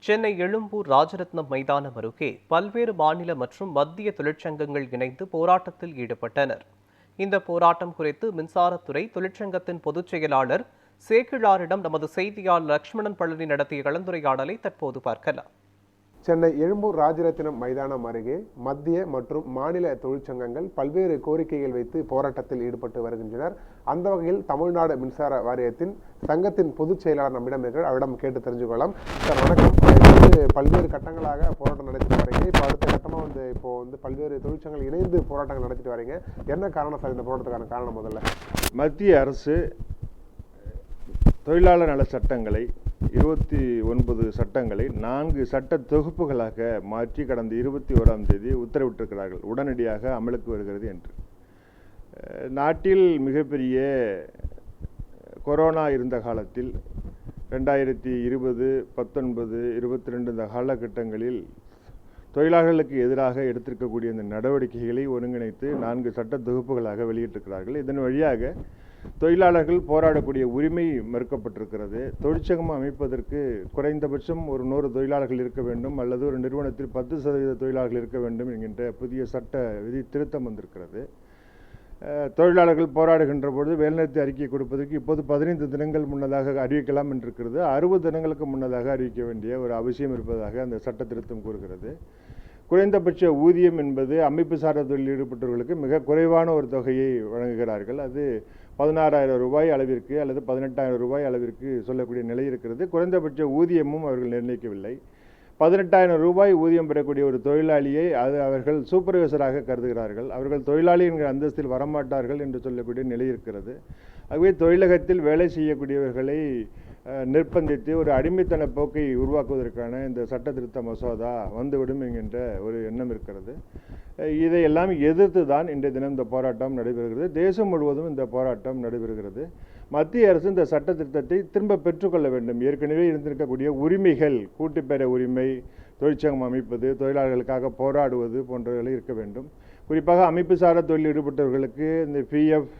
சென்னை எழும்பூர் ராஜரத்னம் மைதானம் அருகே பல்வேறு மாநில மற்றும் மத்திய தொழிற்சங்கங்கள் இணைந்து போராட்டத்தில் ஈடுபட்டனர். இந்த போராட்டம் குறித்து மின்சாரத்துறை தொழிற்சங்கத்தின் பொதுச் செயலாளர் சேக்கிழாரிடம் நமது செய்தியாளர் லட்சுமணன் பழனி நடத்திய கலந்துரையாடலை தற்போது பார்க்கலாம். சென்னை எழும்பூர் ராஜரத்னம் மைதானம் அருகே மத்திய மற்றும் மாநில தொழிற்சங்கங்கள் பல்வேறு கோரிக்கைகள் வைத்து போராட்டத்தில் ஈடுபட்டு வருகின்றனர். அந்த வகையில் தமிழ்நாடு மின்சார வாரியத்தின் சங்கத்தின் பொதுச் செயலாளர் நம்மிடம் இருக்கிறார். அவரிடம் கேட்டு தெரிஞ்சுக்கொள்ளலாம். சார் வணக்கம். பல்வேறு கட்டங்களாக போராட்டம் நடத்திட்டு வரீங்க. இப்போ அடுத்த கட்டமாக இப்போ பல்வேறு தொழிற்சங்கங்கள் இணைந்து போராட்டங்கள் நடத்திட்டு வரீங்க. என்ன காரணம் சார் இந்த போராட்டத்துக்கான காரணம்? முதல்ல மத்திய அரசு தொழிலாளர் நல சட்டங்களை 29 சட்டங்களை 4 சட்ட தொகுப்புகளாக மாற்றி கடந்த 21ஆம் தேதி உத்தரவிட்டிருக்கிறார்கள். உடனடியாக அமலுக்கு வருகிறது என்று. நாட்டில் மிகப்பெரிய கொரோனா இருந்த காலத்தில் 2020, 19, 22 இந்த காலகட்டங்களில் தொழிலாளர்களுக்கு எதிராக எடுத்திருக்கக்கூடிய இந்த நடவடிக்கைகளை ஒருங்கிணைத்து 4 சட்ட தொகுப்புகளாக வெளியிட்டிருக்கிறார்கள். இதன் வழியாக தொழிலாளர்கள் போராடக்கூடிய உரிமை மறுக்கப்பட்டிருக்கிறது. தொழிற்சங்கம் அமைப்பதற்கு குறைந்தபட்சம் ஒரு 100 தொழிலாளர்கள் இருக்க வேண்டும், அல்லது ஒரு நிறுவனத்தில் 10% தொழிலாளர்கள் இருக்க வேண்டும் என்கின்ற புதிய சட்ட விதி திருத்தம் வந்திருக்கிறது. தொழிலாளர்கள் போராடுகின்ற பொழுது வேலைநிறுத்த அறிக்கை கொடுப்பதற்கு இப்போது 15 தினங்கள் முன்னதாக அறிவிக்கலாம் என்றிருக்கிறது. 60 தினங்களுக்கு முன்னதாக அறிவிக்க வேண்டிய ஒரு அவசியம் இருப்பதாக அந்த சட்ட திருத்தம் கூறுகிறது. குறைந்தபட்ச ஊதியம் என்பது அமைப்பு சாரா தொழில் ஈடுபட்டவர்களுக்கு மிக குறைவான ஒரு தொகையை வழங்குகிறார்கள். அது 16,000 ரூபாய் அளவிற்கு அல்லது 18,000 ரூபாய் அளவிற்கு சொல்லக்கூடிய நிலை இருக்கிறது. குறைந்தபட்ச ஊதியமும் அவர்கள் நிர்ணயிக்கவில்லை. 18,000 ரூபாய் ஊதியம் பெறக்கூடிய ஒரு தொழிலாளியை அவர்கள் சூப்பர்வைசராக கருதுகிறார்கள். அவர்கள் தொழிலாளி என்கிற அந்தஸ்தில் வரமாட்டார்கள் என்று சொல்லக்கூடிய நிலை இருக்கிறது. ஆகவே தொழிலகத்தில் வேலை செய்யக்கூடியவர்களை நிர்பந்தித்து ஒரு அடிமைத்தன போக்கை உருவாக்குவதற்கான இந்த சட்ட திருத்த மசோதா வந்துவிடும் என்கின்ற ஒரு எண்ணம் இருக்கிறது. இதையெல்லாம் எதிர்த்து தான் இன்றைய தினம் இந்த போராட்டம் நடைபெறுகிறது. தேசம் முழுவதும் இந்த போராட்டம் நடைபெறுகிறது. மத்திய அரசு இந்த சட்ட திருத்தத்தை திரும்ப பெற்றுக்கொள்ள வேண்டும். ஏற்கனவே இருந்திருக்கக்கூடிய உரிமைகள், கூட்டுப்பேர உரிமை, தொழிற்சங்கம் அமைப்பது, தொழிலாளர்களுக்காக போராடுவது போன்றவைகள் இருக்க வேண்டும். குறிப்பாக அமைப்பு சாரா தொழில் ஈடுபட்டவர்களுக்கு இந்த பிஎஃப்,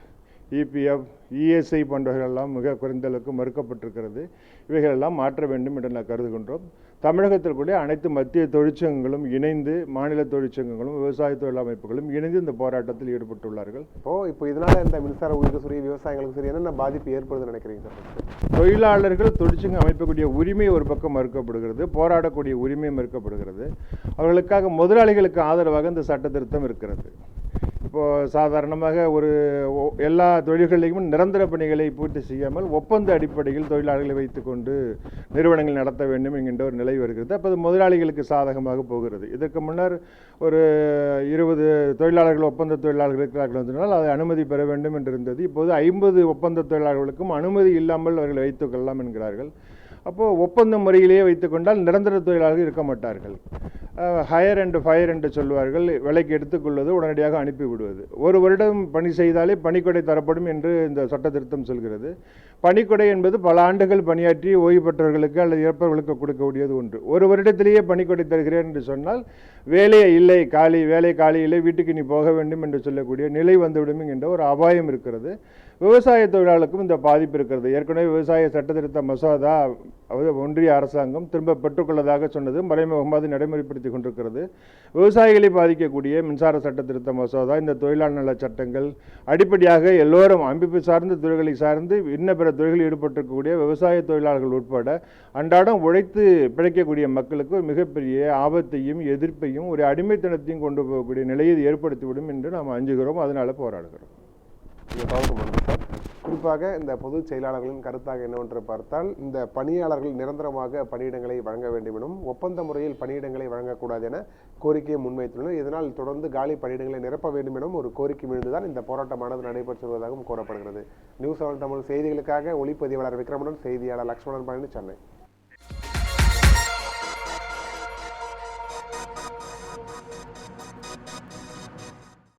இபிஎஃப், இஎஸ்ஐ போன்றவைகளெல்லாம் மிக குறைந்த அளவுக்கு மறுக்கப்பட்டிருக்கிறது. இவைகளெல்லாம் மாற்ற வேண்டும் என்று நான் கருதுகின்றோம். தமிழகத்தில் கூட அனைத்து மத்திய தொழிற்சங்கங்களும் இணைந்து, மாநில தொழிற்சங்கங்களும் விவசாய தொழில் அமைப்புகளும் இணைந்து இந்த போராட்டத்தில் ஈடுபட்டுள்ளார்கள். இப்போ இதனால இந்த மின்சார ஊழியர்களுக்கு சரி, விவசாயிகளுக்கு சரி என்னென்ன பாதிப்பு ஏற்படுதுன்னு நினைக்கிறீங்க சார்? தொழிலாளர்கள் தொழிற்சங்கம் அமைக்கக்கூடிய உரிமை ஒரு பக்கம் மறுக்கப்படுகிறது, போராடக்கூடிய உரிமை மறுக்கப்படுகிறது. அவர்களுக்காக முதலாளிகளுக்கு ஆதரவாக இந்த சட்ட திருத்தம் இருக்கிறது. இப்போது சாதாரணமாக எல்லா தொழில்களையும் நிரந்தர பணிகளை பூர்த்தி செய்யாமல் ஒப்பந்த அடிப்படையில் தொழிலாளர்களை வைத்துக்கொண்டு நிறுவனங்கள் நடத்த வேண்டும் என்கின்ற ஒரு நிலை வருகிறது. அப்போ அது முதலாளிகளுக்கு சாதகமாக போகிறது. இதற்கு முன்னர் ஒரு 20 தொழிலாளர்கள் ஒப்பந்த தொழிலாளர்கள் இருக்கிறார்கள் என்றால் அதை அனுமதி பெற வேண்டும் என்று இருந்தது. இப்போது 50 ஒப்பந்த தொழிலாளர்களுக்கும் அனுமதி இல்லாமல் அவர்கள் வைத்துக் கொள்ளலாம் என்கிறார்கள். அப்போது ஒப்பந்த முறையிலேயே வைத்துக்கொண்டால் நிரந்தர தொழிலாளர்கள் இருக்க மாட்டார்கள். ஹயர் அண்ட் ஃபயர் என்று சொல்வார்கள். விலைக்கு எடுத்துக்கொள்வது, உடனடியாக அனுப்பிவிடுவது. ஒரு வருடம் பணி செய்தாலே பணிக்கொடை தரப்படும் என்று இந்த சட்ட திருத்தம் சொல்கிறது. பணிக்கொடை என்பது பல ஆண்டுகள் பணியாற்றி ஓய்வு பெற்றவர்களுக்கு அல்லது இறப்பவர்களுக்கு கொடுக்கக்கூடியது ஒன்று. ஒரு வருடத்திலேயே பணிக்கொடை தருகிறேன் என்று சொன்னால் வேலையே இல்லை, வேலை காலி இல்லை, வீட்டுக்கு நீ போக வேண்டும் என்று சொல்லக்கூடிய நிலை வந்துவிடும் என்கின்ற ஒரு அபாயம் இருக்கிறது. விவசாய தொழிலாளர்களுக்கும் இந்த பாதிப்பு இருக்கிறது. ஏற்கனவே விவசாய சட்ட திருத்த மசோதா ஒன்றிய அரசாங்கம் திரும்ப பெற்றுக்கொள்ளதாக சொன்னது மறைமுகமாக நடைமுறைப்படுத்தி கொண்டிருக்கிறது. விவசாயிகளை பாதிக்கக்கூடிய மின்சார சட்ட திருத்த மசோதா, இந்த தொழிலாளர் நல சட்டங்கள் அடிப்படையாக எல்லோரும் அமைப்பு சார்ந்த தொழில்களை சார்ந்து இன்ன பிற தொழில்களில் ஈடுபட்டிருக்கக்கூடிய விவசாய தொழிலாளர்கள் உட்பட அன்றாடம் உழைத்து பிழைக்கக்கூடிய மக்களுக்கு மிகப்பெரிய ஆபத்தையும் எதிர்ப்பையும் ஒரு அடிமைத்தனத்தையும் கொண்டு போகக்கூடிய நிலையை ஏற்படுத்திவிடும் என்று நாம் அஞ்சுகிறோம். அதனால போராடுகிறோம். குறிப்பாக இந்த பொதுச் செயலாளர்களின் கருத்தாக என்னவென்று பார்த்தால், இந்த பணியாளர்கள் நிரந்தரமாக பணியிடங்களை வழங்க வேண்டும் எனவும் ஒப்பந்த முறையில் பணியிடங்களை வழங்கக்கூடாது என கோரிக்கையை முன்வைத்துள்ளனர். இதனால் தொடர்ந்து காலி பணியிடங்களை நிரப்ப வேண்டும் எனவும் ஒரு கோரிக்கை எழுந்துதான் இந்த போராட்டமானது நடைபெற்று வருவதாகவும் கூறப்படுகிறது. நியூஸ் 7 தமிழ் செய்திகளுக்காக ஒளிப்பதிவாளர் விக்ரமனுடன் செய்தியாளர் லட்சுமணன் பழனி, சென்னை.